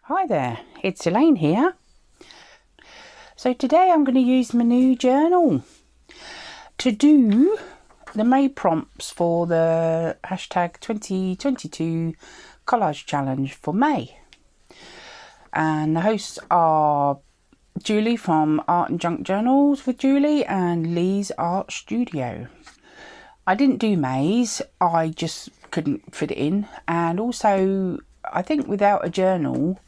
Hi there, it's Elaine here. So today I'm going to use my new journal to do the May prompts for the hashtag 2022 Collage Challenge for May. And the hosts are Julie from Art and Junk Journals with Julie and Lee's Art Studio. I didn't do May's, I just couldn't fit it in, and also I think without a journal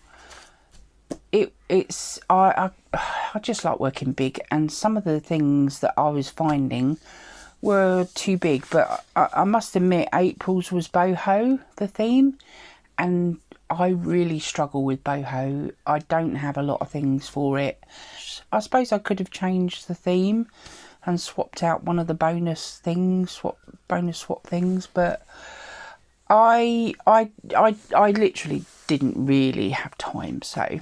I just like working big, and some of the things that I was finding were too big. But I must admit, April's was boho, the theme, and I really struggle with boho. I don't have a lot of things for it. I suppose I could have changed the theme and swapped out one of the bonus swap things, but I literally didn't really have time. So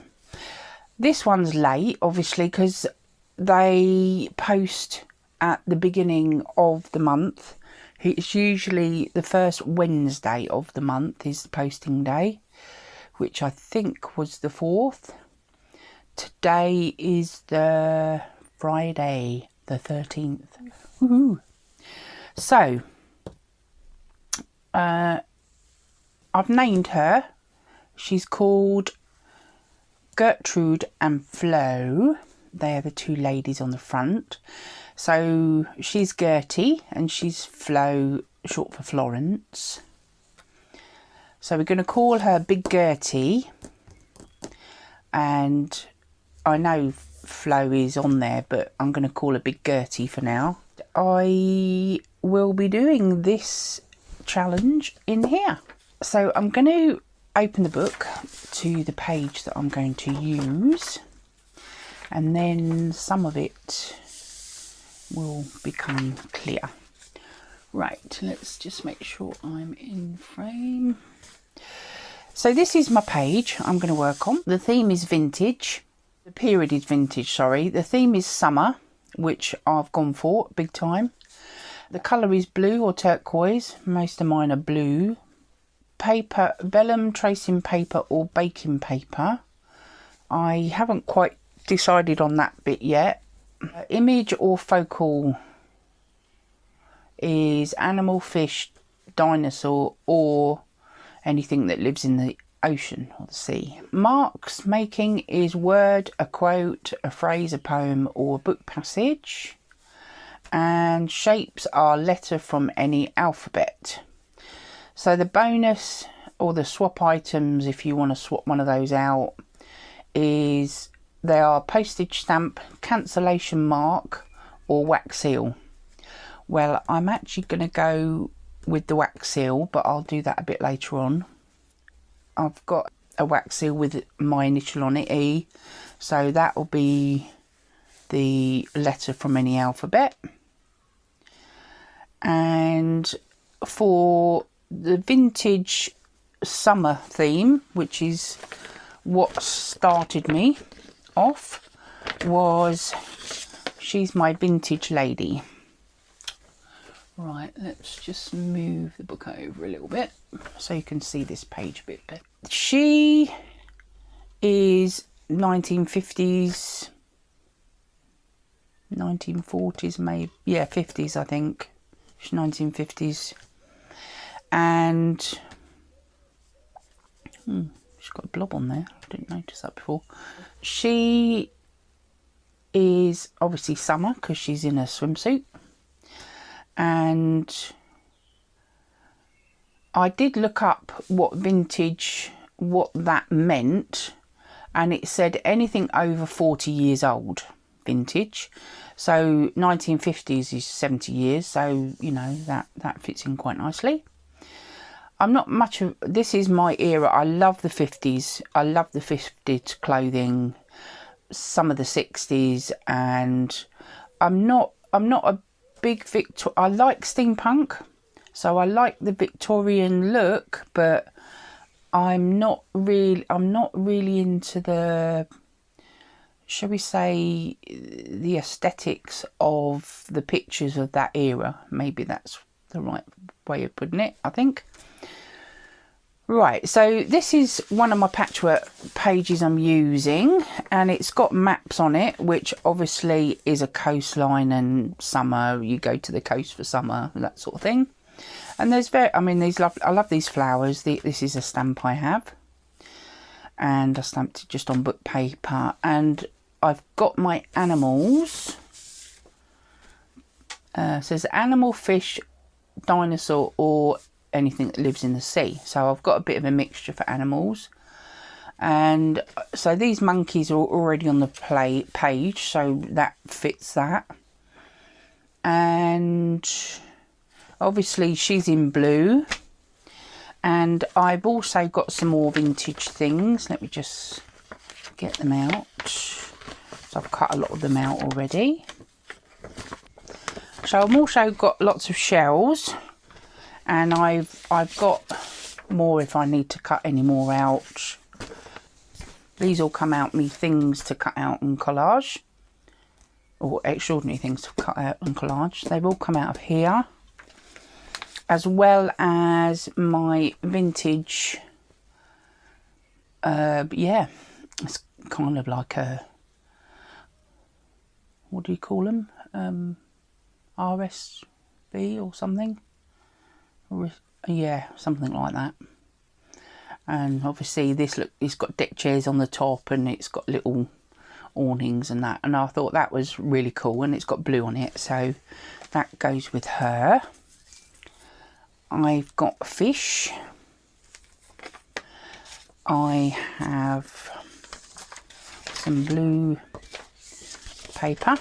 this one's late, obviously, because they post at the beginning of the month. It's usually the first Wednesday of the month is the posting day, which I think was the 4th. Today is the Friday, the 13th. Woohoo! So, I've named her. She's called Gertrude and Flo. They are the two ladies on the front. So she's Gertie and she's Flo, short for Florence. So we're going to call her Big Gertie, and I know Flo is on there, but I'm going to call her Big Gertie for now. I will be doing this challenge in here. So I'm going to open the book to the page that I'm going to use, and then some of it will become clear. Right, let's just make sure I'm in frame. So this is my page I'm going to work on. The theme is vintage. The period is vintage, sorry. The theme is summer, which I've gone for big time. The colour is blue or turquoise. Most of mine are blue. Paper, vellum, tracing paper or baking paper. I haven't quite decided on that bit yet. Image or focal is animal, fish, dinosaur, or anything that lives in the ocean or the sea. Marks making is word, a quote, a phrase, a poem, or a book passage. And shapes are letter from any alphabet. So the bonus or the swap items, if you want to swap one of those out, is they are postage stamp, cancellation mark, or wax seal. Well, I'm actually going to go with the wax seal, but I'll do that a bit later on. I've got a wax seal with my initial on it, E, so that will be the letter from any alphabet. And for the vintage summer theme, which is what started me off, was she's my vintage lady. Right, let's just move the book over a little bit so you can see this page a bit better. She is 1950s, 1940s, maybe, yeah, 50s, I think. She's 1950s. And she's got a blob on there. I didn't notice that before. She is obviously summer because she's in a swimsuit. And I did look up what that meant, and it said anything over 40 years old, vintage. So 1950s is 70 years, so you know that fits in quite nicely. I'm not much of, this is my era. I love the 50s. I love the 50s clothing, some of the 60s, and I'm not a big I like steampunk, so I like the Victorian look, but I'm not really into the, shall we say, the aesthetics of the pictures of that era. Maybe that's the right way of putting it, I think. Right, so this is one of my patchwork pages I'm using, and it's got maps on it, which obviously is a coastline and summer. You go to the coast for summer, that sort of thing. And there's I love these flowers. This is a stamp I have, and I stamped it just on book paper. And I've got my animals. It says animal, fish, dinosaur, or anything that lives in the sea. So I've got a bit of a mixture for animals. And so these monkeys are already on the page, so that fits that. And obviously she's in blue. And I've also got some more vintage things. Let me just get them out. So I've cut a lot of them out already. So I've also got lots of shells. And I've got more if I need to cut any more out. These all come out me things to cut out in collage, or extraordinary things to cut out in collage. They've all come out of here, as well as my vintage. Yeah, it's kind of like a, what do you call them? RSV or something. Yeah, something like that. And obviously this, look, it's got deck chairs on the top, and it's got little awnings and that, and I thought that was really cool, and it's got blue on it, so that goes with her. I've got fish. I have some blue paper.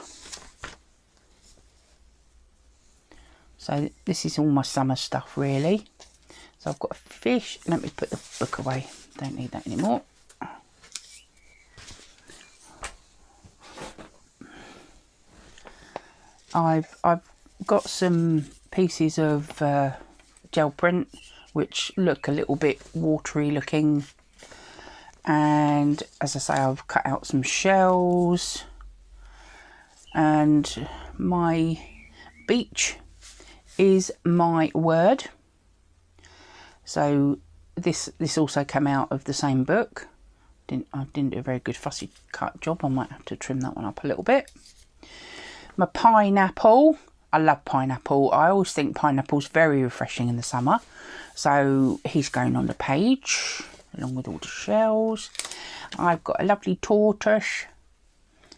So this is all my summer stuff really. So I've got a fish. Let me put the book away. Don't need that anymore. I've got some pieces of gel print which look a little bit watery looking. And as I say, I've cut out some shells. And my beach is my word. So this also came out of the same book. I didn't do a very good fussy cut job. I might have to trim that one up a little bit. My pineapple. I love pineapple. I always think pineapple's very refreshing in the summer. So he's going on the page along with all the shells. I've got a lovely tortoise.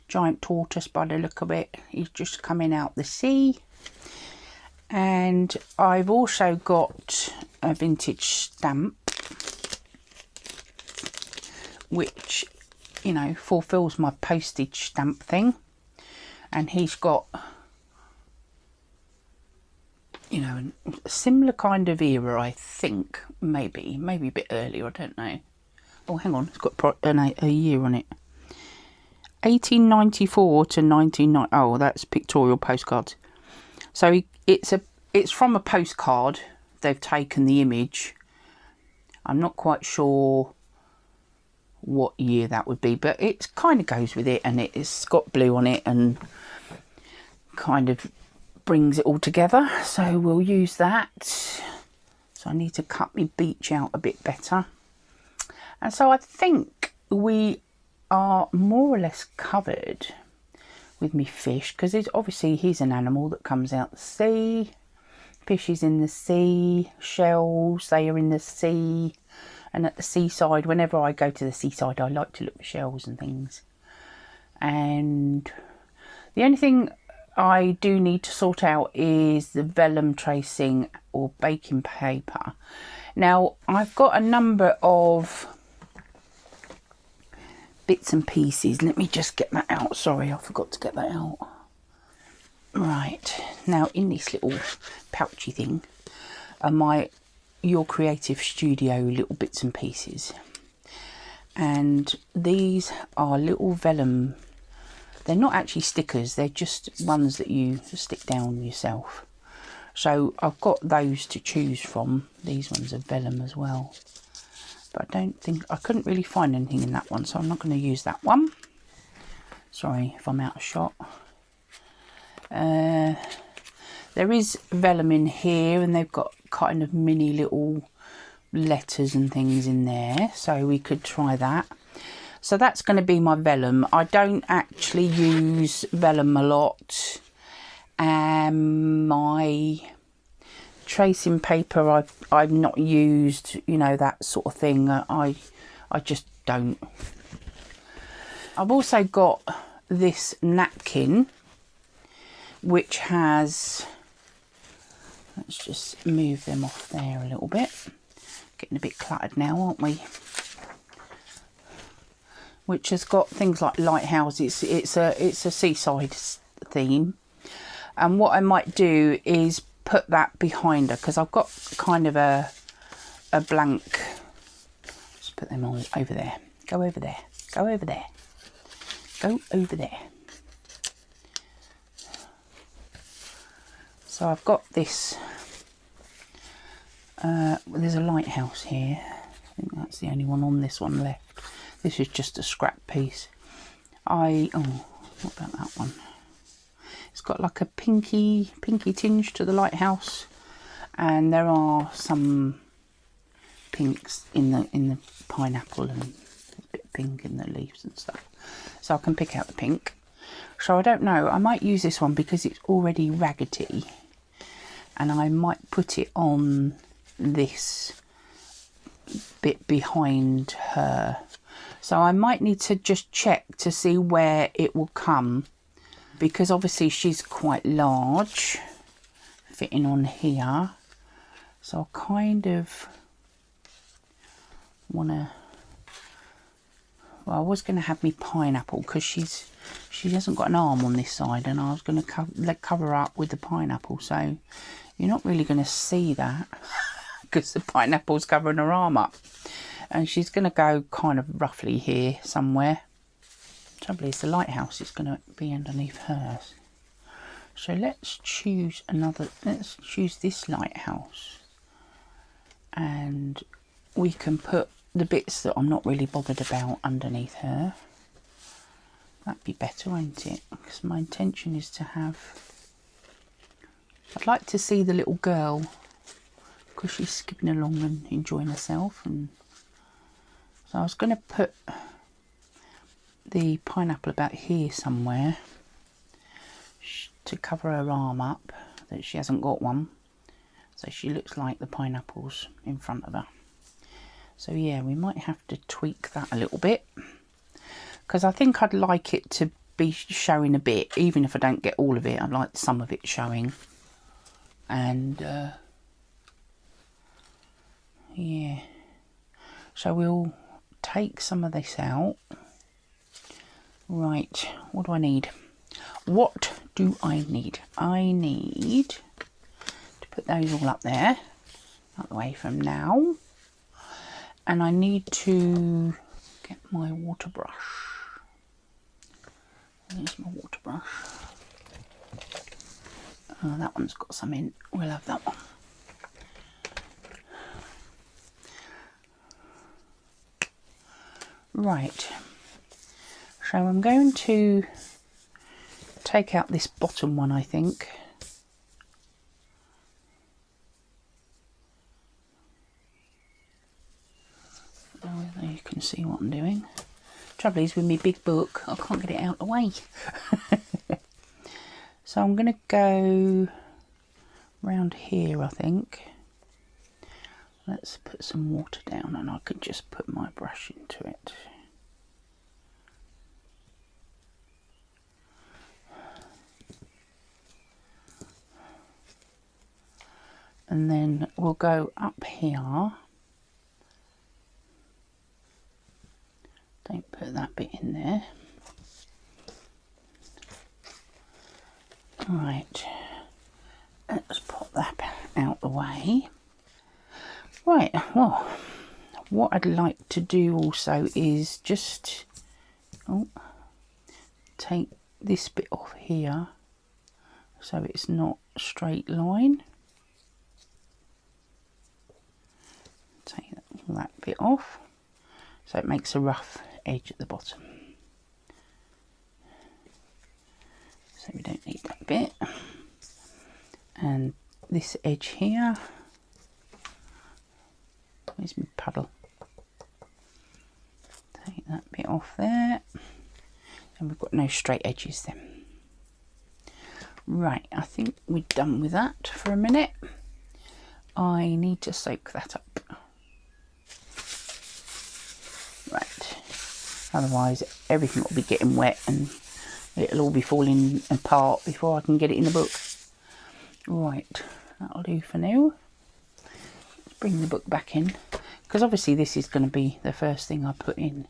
Giant tortoise by the look of it. He's just coming out the sea. And I've also got a vintage stamp, which, you know, fulfills my postage stamp thing. And he's got, you know, a similar kind of era, I think. Maybe a bit earlier, I don't know. Oh, hang on, it's got a year on it. 1894 to 1990. Oh, that's pictorial postcards. So it's from a postcard. They've taken the image. I'm not quite sure what year that would be, but it kind of goes with it, and it's got blue on it and kind of brings it all together. So we'll use that. So I need to cut my beach out a bit better. And so I think we are more or less covered with me fish, because obviously he's an animal that comes out the sea. Fish is in the sea. Shells, they are in the sea. And at the seaside, whenever I go to the seaside, I like to look for shells and things. And the only thing I do need to sort out is the vellum tracing or baking paper. Now, I've got a number of bits and pieces. Let me just get that out. Sorry, I forgot to get that out. Right, now in this little pouchy thing are my Your Creative Studio little bits and pieces. And these are little vellum. They're not actually stickers, they're just ones that you stick down yourself. So I've got those to choose from. These ones are vellum as well. But I couldn't really find anything in that one, so I'm not going to use that one. Sorry if I'm out of shot. There is vellum in here, and they've got kind of mini little letters and things in there, so we could try that. So that's going to be my vellum. I don't actually use vellum a lot. My tracing paper, I've not used, you know, that sort of thing. I just don't. I've also got this napkin, which has, let's just move them off there a little bit. Getting a bit cluttered now, aren't we? Which has got things like lighthouses. It's a seaside theme. And what I might do is put that behind her, because I've got kind of a blank. Let's put them all over there. Go over there. Go over there. Go over there. So I've got this. There's a lighthouse here. I think that's the only one on this one left. This is just a scrap piece. Oh, what about that one? It's got like a pinky tinge to the lighthouse, and there are some pinks in the pineapple and a bit of pink in the leaves and stuff. So I can pick out the pink. So I don't know. I might use this one because it's already raggedy, and I might put it on this bit behind her. So I might need to just check to see where it will come, because obviously she's quite large, fitting on here. So I kind of want to, well, I was going to have me pineapple, because she hasn't got an arm on this side, and I was going to cover her up with the pineapple. So you're not really going to see that because the pineapple's covering her arm up. And she's going to go kind of roughly here somewhere. Trouble is, the lighthouse is going to be underneath hers. So let's choose this lighthouse. And we can put the bits that I'm not really bothered about underneath her. That'd be better, won't it? Because my intention is to have... I'd like to see the little girl, because she's skipping along and enjoying herself. And so I was going to put the pineapple about here somewhere to cover her arm up, that she hasn't got one, so she looks like the pineapple's in front of her. So yeah, we might have to tweak that a little bit, because I think I'd like it to be showing a bit, even if I don't get all of it. I'd like some of it showing. And yeah, so we'll take some of this out. Right, what do I need? What do I need? I need to put those all up there, out the way from now. And I need to get my water brush. There's my water brush. Oh, that one's got some in. We'll have that one. Right, so I'm going to take out this bottom one, I think. Oh, there you can see what I'm doing. Trouble is, with my big book, I can't get it out of the way. So I'm going to go round here, I think. Let's put some water down, and I can just put my brush into it. And then we'll go up here. Don't put that bit in there. Right, let's pop that out the way. Right, well, what I'd like to do also is just take this bit off here, so it's not a straight line. Take that bit off, so it makes a rough edge at the bottom. So we don't need that bit. And this edge here, Where's my puddle? Take that bit off there. And we've got no straight edges then. Right, I think we're done with that for a minute. I need to soak that up. Right, otherwise everything will be getting wet and it'll all be falling apart before I can get it in the book. Right, that'll do for now. Let's bring the book back in, because obviously this is going to be the first thing I put in.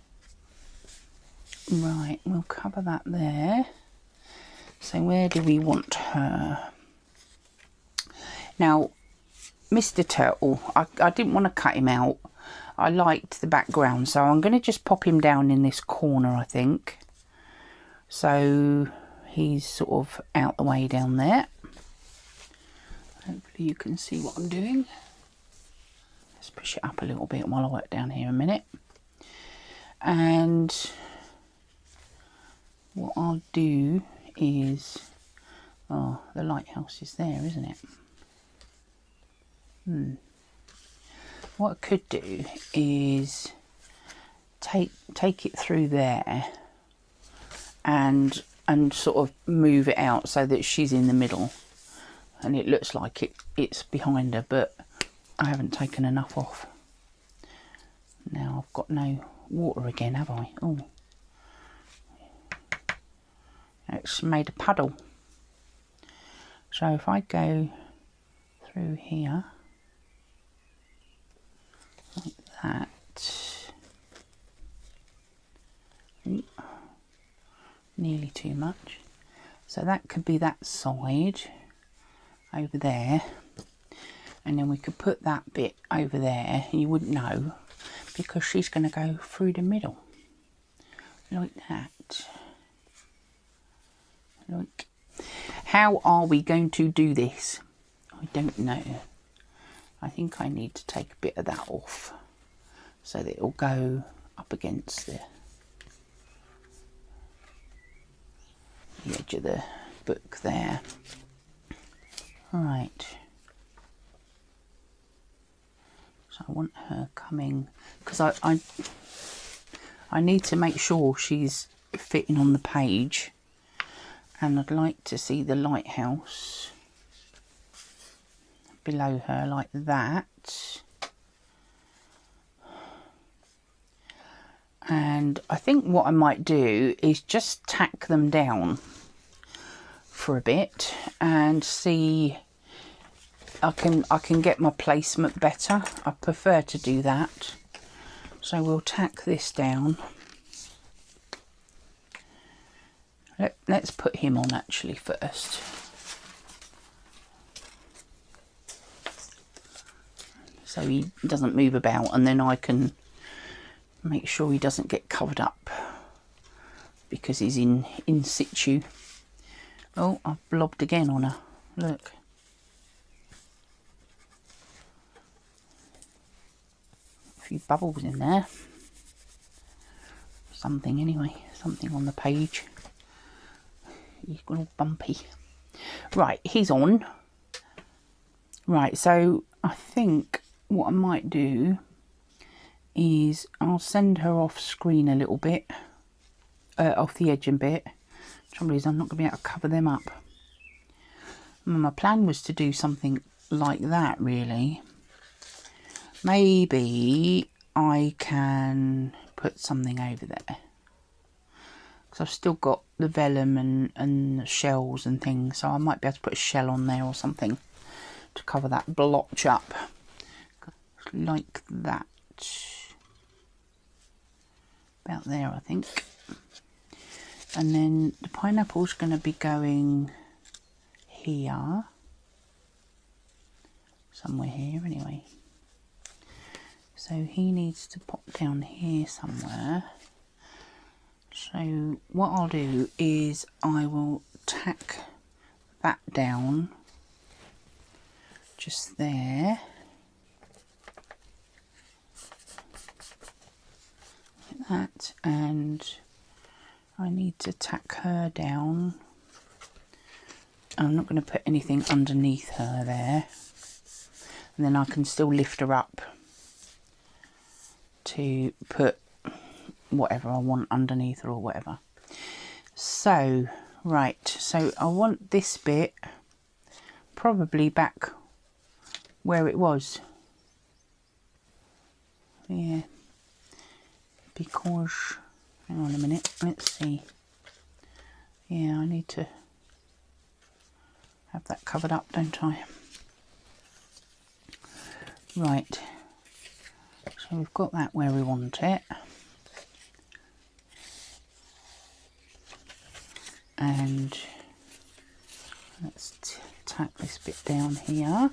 Right, we'll cover that there. So where do we want her? Now, Mr. Turtle, I didn't want to cut him out. I liked the background, so I'm going to just pop him down in this corner, I think. So he's sort of out the way down there. Hopefully you can see what I'm doing. Let's push it up a little bit while I work down here a minute. And what I'll do is, oh, the lighthouse is there, isn't it? What I could do is take it through there and sort of move it out so that she's in the middle and it looks like it's behind her, but I haven't taken enough off. Now I've got no water again, have I? Oh, it's made a puddle. So if I go through here like that, nearly too much, so that could be that side over there, and then we could put that bit over there and you wouldn't know because she's going to go through the middle like that. Like, how are we going to do this? I don't know. I think I need to take a bit of that off so that it'll go up against the edge of the book there. Right. So I want her coming, because I need to make sure she's fitting on the page, and I'd like to see the lighthouse below her like that. And I think what I might do is just tack them down for a bit and see. I can get my placement better. I prefer to do that. So we'll tack this down. Let's put him on actually first. So he doesn't move about, and then I can make sure he doesn't get covered up because he's in situ. Oh, I've blobbed again on her. Look. A few bubbles in there. Something anyway. Something on the page. He's got all bumpy. Right, he's on. Right, so I think what I might do is I'll send her off screen a little bit, off the edge a bit. Trouble is I'm not going to be able to cover them up. My plan was to do something like that really. Maybe I can put something over there, because I've still got the vellum and the shells and things, so I might be able to put a shell on there or something to cover that blotch up like that. About there, I think. And then the pineapple's going to be going here, somewhere here anyway. So he needs to pop down here somewhere. So what I'll do is I will tack that down just there. Like that, and I need to tack her down. I'm not going to put anything underneath her there, and then I can still lift her up to put whatever I want underneath or whatever. So, right, so I want this bit probably back where it was. Yeah, because, hang on a minute, let's see. Yeah, I need to have that covered up, don't I? Right, so we've got that where we want it. And let's tack this bit down here.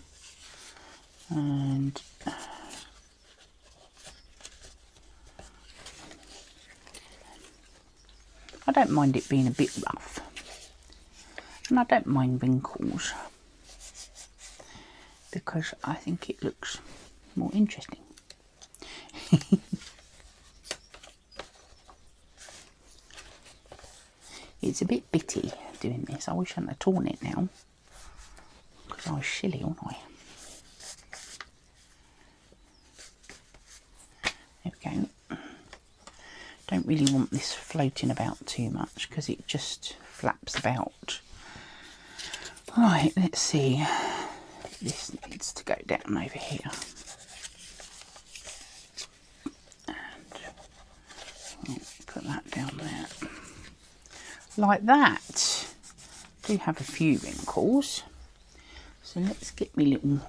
And I don't mind it being a bit rough. And I don't mind wrinkles, because I think it looks more interesting. It's a bit bitty doing this. I wish I hadn't torn it now, because I was silly, wasn't I? There we go. Don't really want this floating about too much, because it just flaps about. Right, let's see. This needs to go down over here. And I'll put that down there. Like that. I do have a few wrinkles. So let's get me little...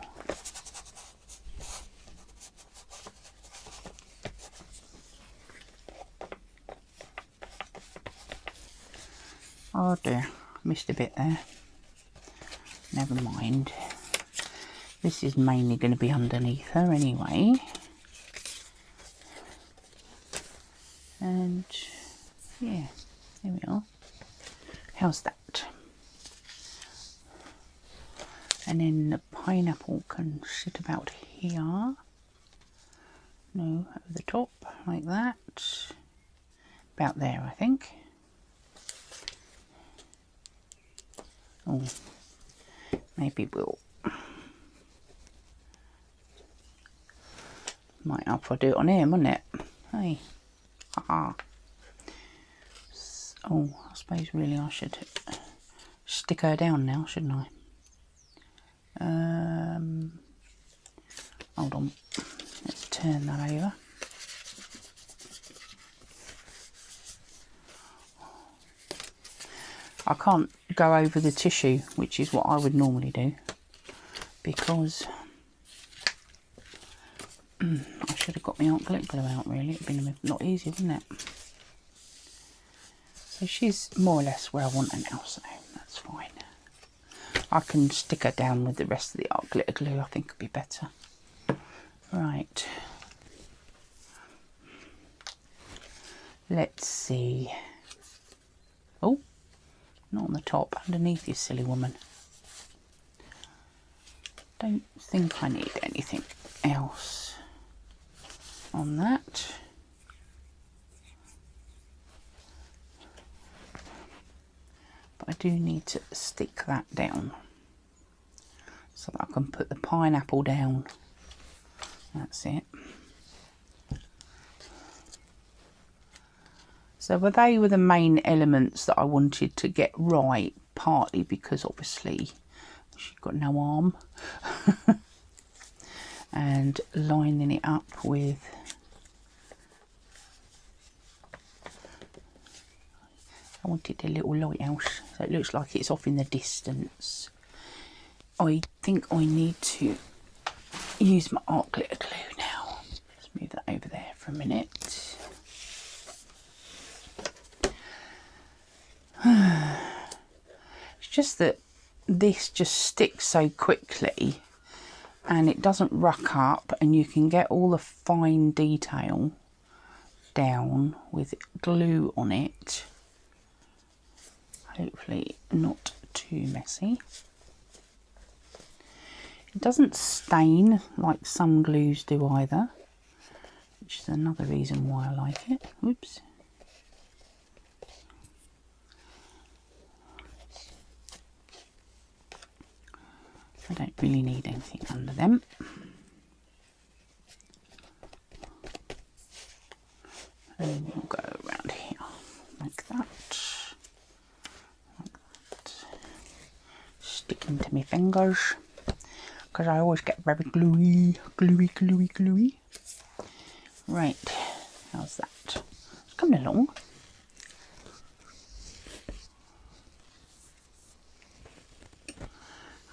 Oh dear, missed a bit there. Never mind. This is mainly going to be underneath her anyway. And yeah, there we are. How's that? And then the pineapple can sit about here. No, over the top, like that. About there, I think. Oh, maybe we'll... Might help if I do it on here, wouldn't it? Hey. Haha. Oh, I suppose really I should stick her down now, shouldn't I? Hold on. Let's turn that over. I can't go over the tissue, which is what I would normally do, because I should have got my art glitter glue out, really. It'd been a lot easier, wouldn't it? So she's more or less where I want her now, so that's fine. I can stick her down with the rest of the art glitter glue, I think it'd be better. Right. Let's see. Oh, not on the top, underneath, you silly woman. Don't think I need anything else on that. But I do need to stick that down so that I can put the pineapple down. That's it. So they were the main elements that I wanted to get right, partly because obviously she's got no arm. And lining it up with I wanted a little lighthouse, so it looks like it's off in the distance. I think I need to use my art glitter glue now. Let's move that over there for a minute. It's just that this just sticks so quickly and it doesn't ruck up, and you can get all the fine detail down with glue on it. Hopefully not too messy. It doesn't stain like some glues do either, which is another reason why I like it. Oops. I don't really need anything under them. And we'll go around here like that. Sticking to my fingers because I always get very gluey. Right, how's that? It's coming along.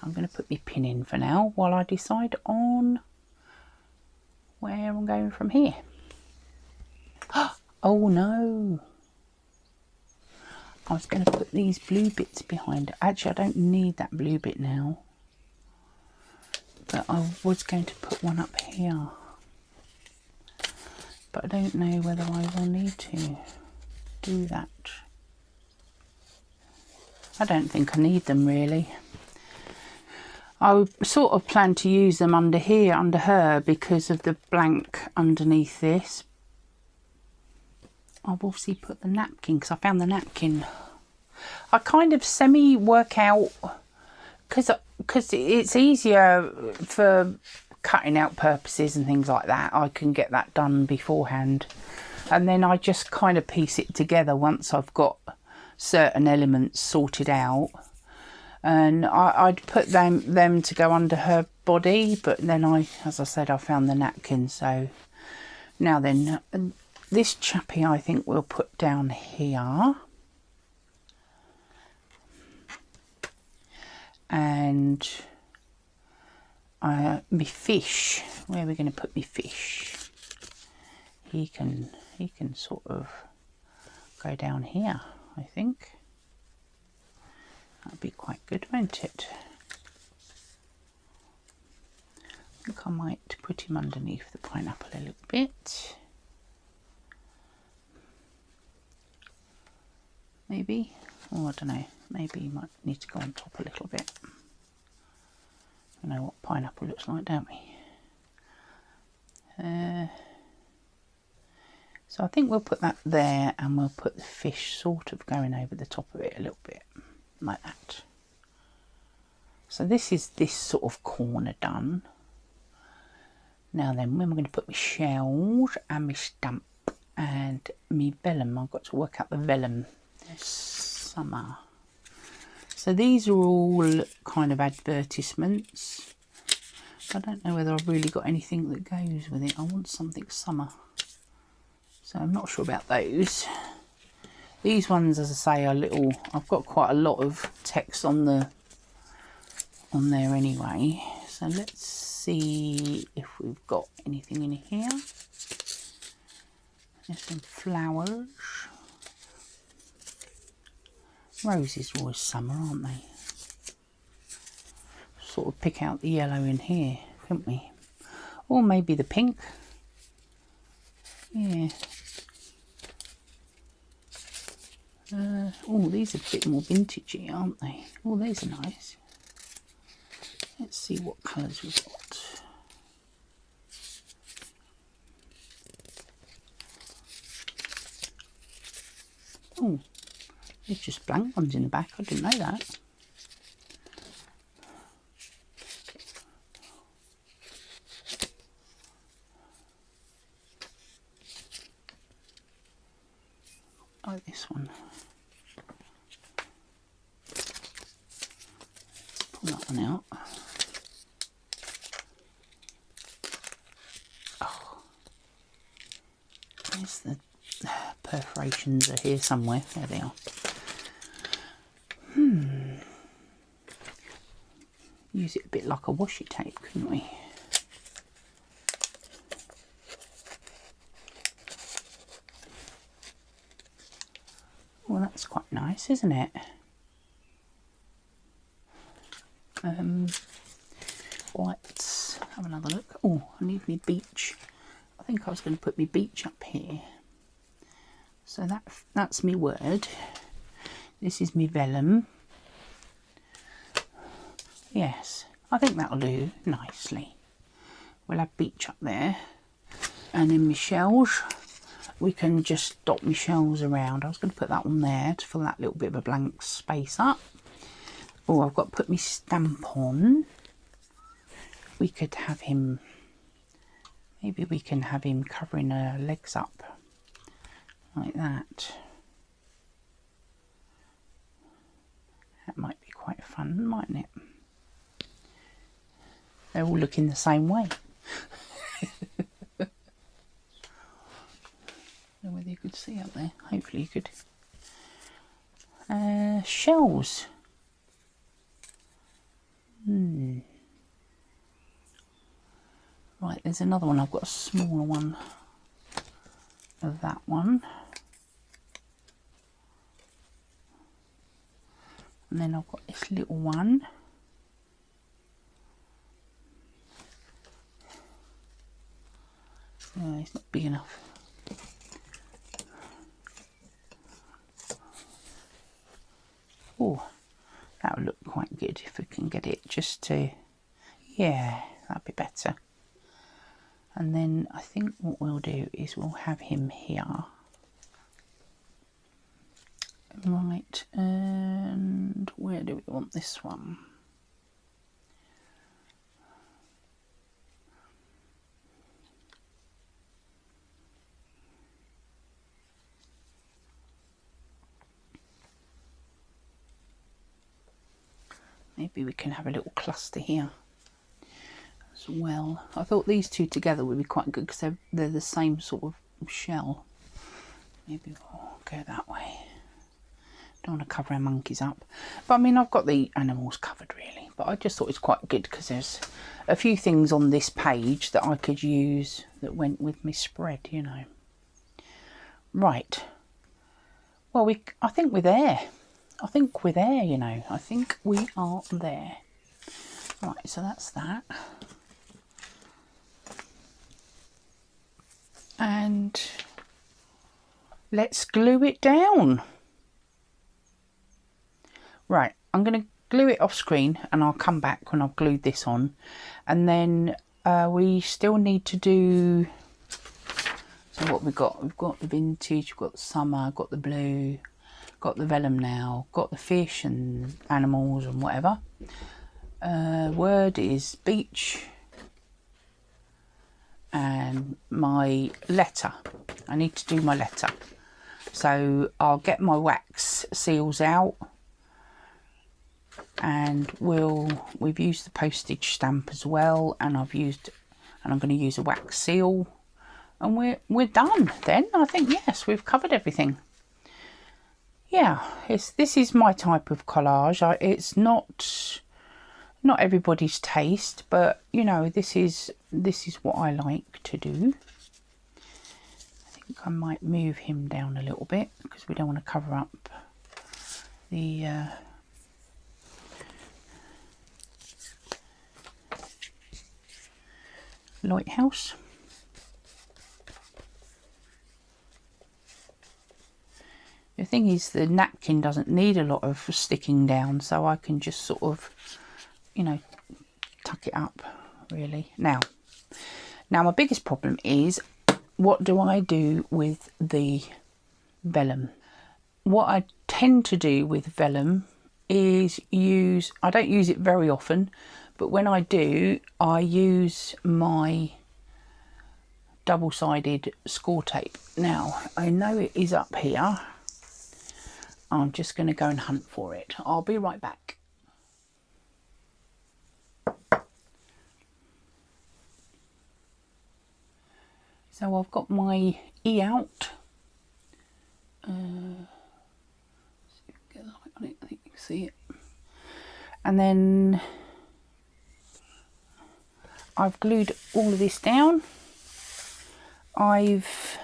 I'm going to put my pin in for now while I decide on where I'm going from here. Oh no! I was going to put these blue bits behind it. Actually, I don't need that blue bit now. But I was going to put one up here. But I don't know whether I will need to do that. I don't think I need them really. I sort of plan to use them under here, under her, because of the blank underneath this. I've obviously put the napkin because I found the napkin. I kind of semi-work out because it's easier for cutting out purposes and things like that. I can get that done beforehand. And then I just kind of piece it together once I've got certain elements sorted out. And I'd put them to go under her body, but then as I said, I found the napkin. So now then, this chappy I think we'll put down here. And me fish, where are we going to put me fish? He can sort of go down here, I think. That'd be quite good, won't it? I think I might put him underneath the pineapple a little bit. Maybe. Oh, I don't know. Maybe you might need to go on top a little bit. We know what pineapple looks like, don't we? So I think we'll put that there, and we'll put the fish sort of going over the top of it a little bit, like that. So this is this sort of corner done. Now then, when we're going to put my shells and my stamp and my vellum, I've got to work out the vellum. Summer. So these are all kind of advertisements. I don't know whether I've really got anything that goes with it. I want something summer. So I'm not sure about those. These ones, as I say, are little. I've got quite a lot of text on there anyway. So let's see if we've got anything in here. There's some flowers. Roses are always summer, aren't they? Sort of pick out the yellow in here, couldn't we? Or maybe the pink. Yeah. Oh, these are a bit more vintagey, aren't they? Oh, these are nice. Let's see what colours we've got. Oh, there's just blank ones in the back. I didn't know that. I like this one. Let's pull that one out. Oh, there's the perforations are here somewhere. There they are. Use it a bit like a washi tape, couldn't we? Well, that's quite nice, isn't it? Let's have another look. Oh, I need me beach. I think I was going to put me beach up here. So that's me word. This is me vellum. Yes, I think that'll do nicely. We'll have beach up there. And then my shells, we can just dot my shells around. I was going to put that one there to fill that little bit of a blank space up. Oh, I've got to put my stamp on. We could have him, maybe we can have him covering her legs up. like that. That might be quite fun, mightn't it? They're all looking the same way. I don't know whether you could see up there. Hopefully you could. Shells. Right, there's another one. I've got a smaller one of that one. And then I've got this little one. Oh, it's not big enough. Oh, that would look quite good if we can get it just to, yeah, that'd be better. And then I think what we'll do is we'll have him here. Right, and where do we want this one? Maybe we can have a little cluster here as well. I thought these two together would be quite good because they're the same sort of shell. Maybe we'll go that way. Don't want to cover our monkeys up. But I mean, I've got the animals covered really. But I just thought it's quite good because there's a few things on this page that I could use that went with my spread, you know. Right. Well, I think we're there. I think we're there, you know. I think we are there. Right, so that's that. And let's glue it down. Right, I'm going to glue it off screen and I'll come back when I've glued this on. And then we still need to do... So what we've got the vintage, we've got the summer, got the blue... Got the vellum now, got the fish and animals and whatever. Word is beach. And my letter. I need to do my letter. So I'll get my wax seals out. And we've used the postage stamp as well. And I'm going to use a wax seal. And we're done then. I think, yes, we've covered everything. Yeah, this is my type of collage. It's not everybody's taste, but you know, this is what I like to do. I think I might move him down a little bit because we don't want to cover up the lighthouse. The thing is, the napkin doesn't need a lot of sticking down, so I can just sort of, you know, tuck it up, really. Now my biggest problem is, what do I do with the vellum? What I tend to do with vellum is I don't use it very often, but when I do, I use my double-sided score tape. Now, I know it is up here. I'm just going to go and hunt for it. I'll be right back. So I've got my E out. See if we can get the light on it. I think you can see it. And then I've glued all of this down. I've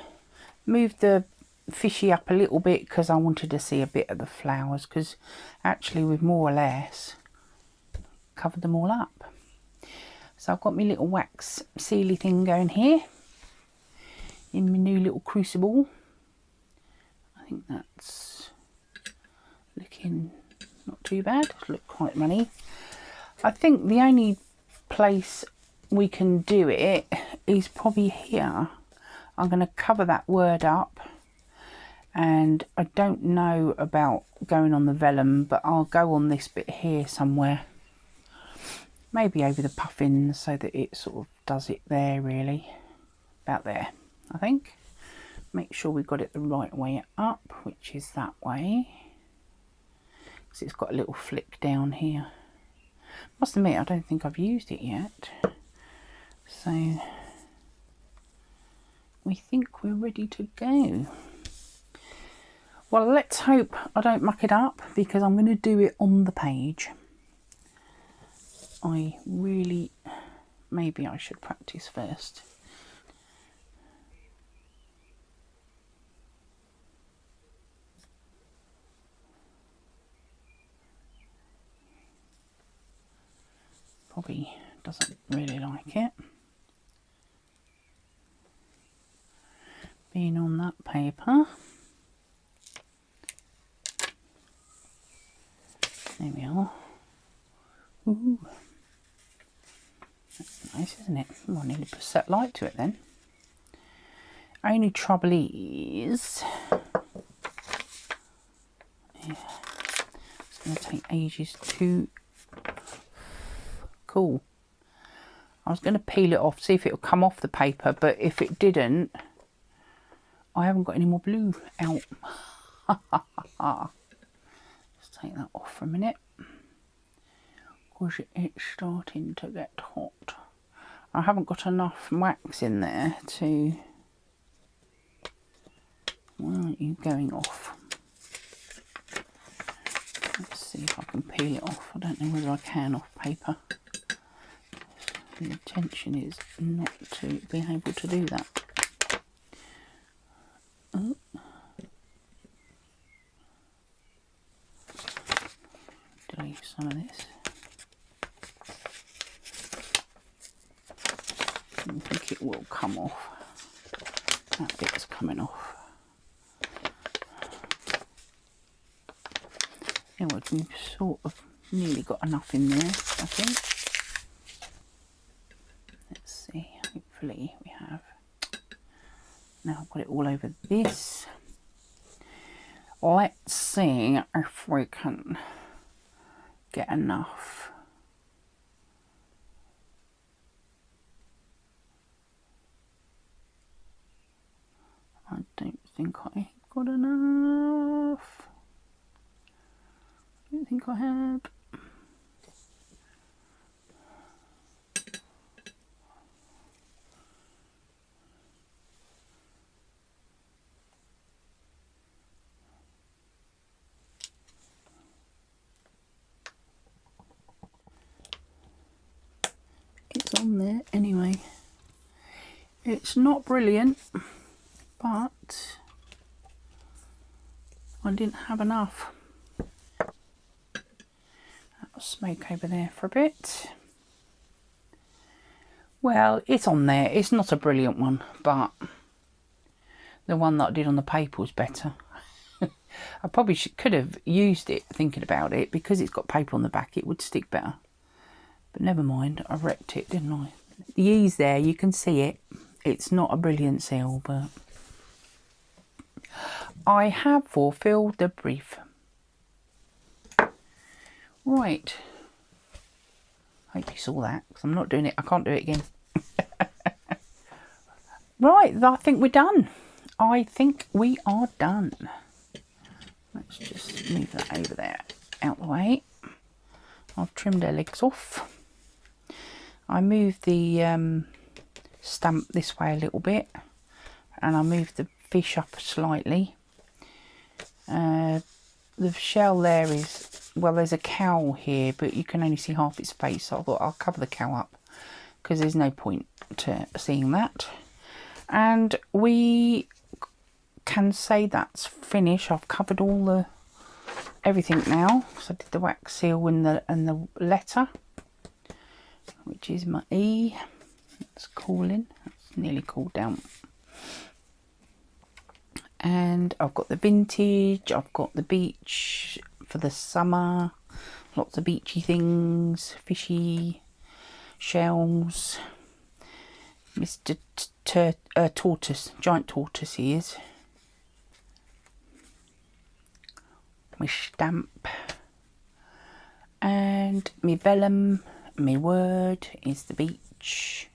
moved the fishy up a little bit because I wanted to see a bit of the flowers, because actually we've more or less covered them all up. So I've got my little wax sealy thing going here in my new little crucible. I think that's looking not too bad. Look quite runny. I think the only place we can do it is probably here. I'm going to cover that word up. And I don't know about going on the vellum, but I'll go on this bit here somewhere. Maybe over the puffins so that it sort of does it there, really. About there, I think. make sure we've got it the right way up, which is that way. Because it's got a little flick down here. Must admit, I don't think I've used it yet. So we think we're ready to go. Well, let's hope I don't muck it up, because I'm going to do it on the page. I really, maybe I should practice first. Probably doesn't really like it being on that paper. There we are. Ooh. That's nice, isn't it? Oh, I nearly put a set light to it then. Only trouble is, yeah, it's going to take ages to... Cool. I was going to peel it off, see if it would come off the paper, but if it didn't, I haven't got any more blue out. Let's take that off for a minute, because it's starting to get hot. I haven't got enough wax in there to... Why aren't you going off? Let's see if I can peel it off. I don't know whether I can off paper. The intention is not to be able to do that. Oh. Delete some of this. I think it will come off. That bit is coming off. Anyway, we've sort of nearly got enough in there, I think. Let's see, hopefully we have. Now I've got it all over this. Let's see if we can get enough. I don't think I got enough. I don't think I have. It's on there anyway. It's not brilliant, but I didn't have enough. That'll smoke over there for a bit. Well, it's on there. It's not a brilliant one, but the one that I did on the paper was better. I probably could have used it, thinking about it, because it's got paper on the back, it would stick better. But never mind, I wrecked it, didn't I? The E's there, you can see it. It's not a brilliant seal, but I have fulfilled the brief. Right. Hope you saw that, because I'm not doing it. I can't do it again. Right, I think we're done. I think we are done. Let's just move that over there, out the way. I've trimmed their legs off. I moved the stamp this way a little bit, and I moved the fish up slightly. The shell there is, well, there's a cow here, but you can only see half its face, so I thought I'll cover the cow up, because there's no point to seeing that. And we can say that's finished. I've covered all the everything now. So I did the wax seal and the letter, which is my E. It's cooling. It's nearly cooled down. And I've got the vintage. I've got the beach for the summer. Lots of beachy things, fishy shells. Mr. Tortoise, giant tortoise he is. My stamp. And my vellum, my word is the beach.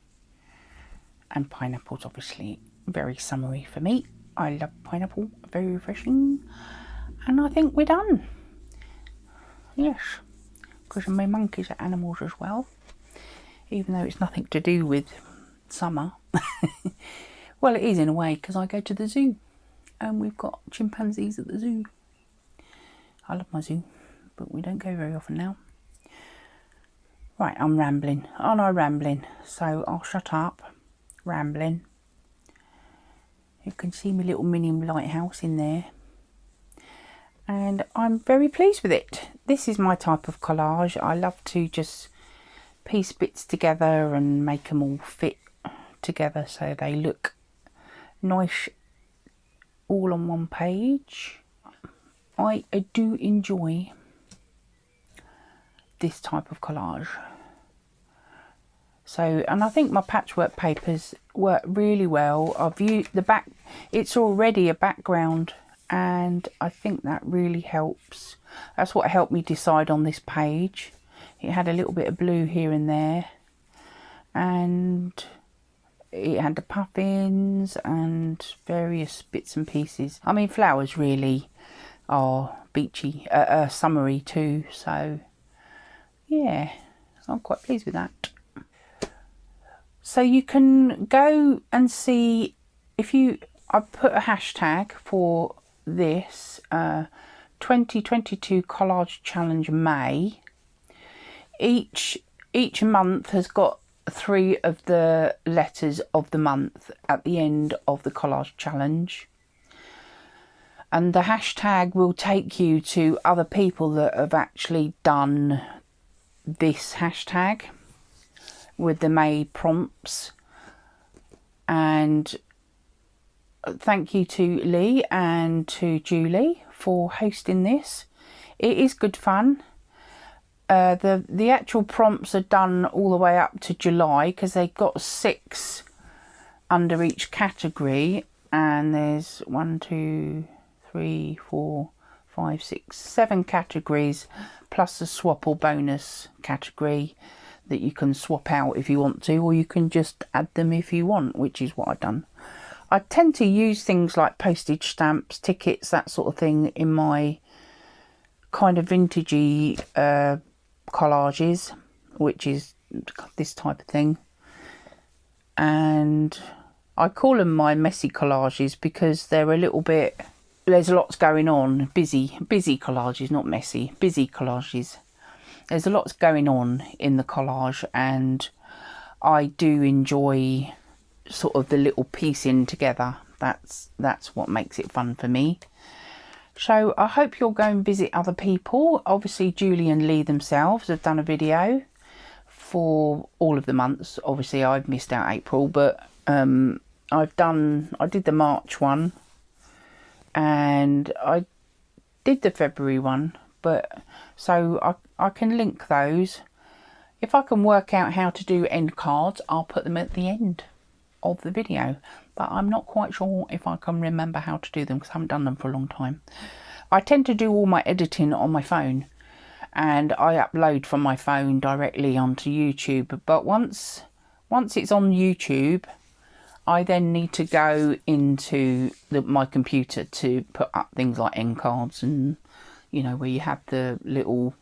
And pineapples, obviously, very summery for me. I love pineapple, very refreshing. And I think we're done. Yes, because my monkeys are animals as well, even though it's nothing to do with summer. Well, it is in a way, because I go to the zoo and we've got chimpanzees at the zoo. I love my zoo, but we don't go very often now. Right, I'm rambling. Aren't I rambling? So I'll shut up. Rambling. You can see my little mini lighthouse in there. And I'm very pleased with it. This is my type of collage. I love to just piece bits together and make them all fit together so they look nice all on one page. I do enjoy this type of collage. So, and I think my patchwork papers work really well. I've used the back, it's already a background, and I think that really helps. That's what helped me decide on this page. It had a little bit of blue here and there, and it had the puffins and various bits and pieces. I mean, flowers really are beachy, summery too, so yeah, I'm quite pleased with that. So you can go and see, I put a hashtag for this 2022 Collage Challenge May. Each month has got 3 of the letters of the month at the end of the collage challenge, and the hashtag will take you to other people that have actually done this hashtag with the May prompts. And thank you to Lee and to Julie for hosting this. It is good fun. The actual prompts are done all the way up to July, because they've got 6 under each category, and there's 1, 2, 3, 4, 5, 6, 7 categories, plus a swap or bonus category that you can swap out if you want to, or you can just add them if you want, which is what I've done. I tend to use things like postage stamps, tickets, that sort of thing in my kind of vintagey collages, which is this type of thing. And I call them my messy collages because they're a little bit, there's lots going on. Busy collages, not messy, busy collages. There's a lot going on in the collage, and I do enjoy sort of the little piecing together. That's what makes it fun for me. So I hope you'll go and visit other people. Obviously Julie and Lee themselves have done a video for all of the months. Obviously I've missed out April, but I did the March one, and I did the February one, but so I can link those. If I can work out how to do end cards, I'll put them at the end of the video, but I'm not quite sure if I can remember how to do them because I haven't done them for a long time. I tend to do all my editing on my phone, and I upload from my phone directly onto YouTube, but once it's on YouTube, I then need to go into my computer to put up things like end cards, and you know, where you have the little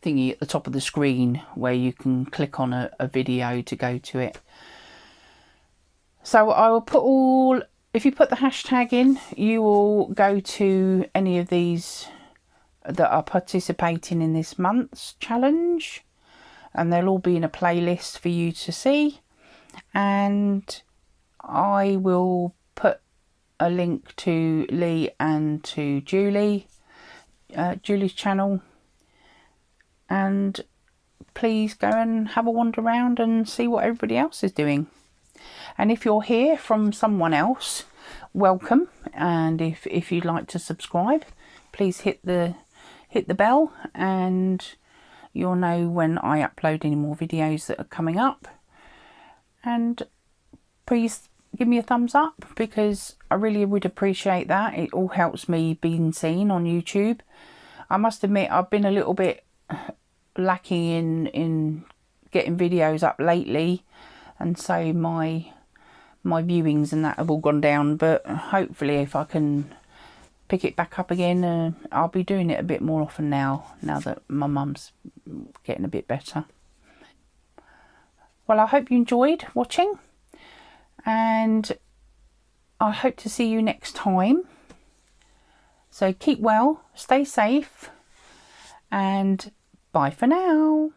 thingy at the top of the screen where you can click on a video to go to it. So I will put if you put the hashtag in, you will go to any of these that are participating in this month's challenge, and they'll all be in a playlist for you to see. And I will put a link to Lee and to Julie's channel, and please go and have a wander around and see what everybody else is doing. And if you're here from someone else, welcome. And if you'd like to subscribe, please hit the bell, and you'll know when I upload any more videos that are coming up. And please give me a thumbs up, because I really would appreciate that. It all helps me being seen on YouTube. I must admit, I've been a little bit lacking in getting videos up lately, and so my my viewings and that have all gone down, but hopefully if I can pick it back up again, I'll be doing it a bit more often now that my mum's getting a bit better. Well, I hope you enjoyed watching, and I hope to see you next time. So keep well, stay safe, and bye for now.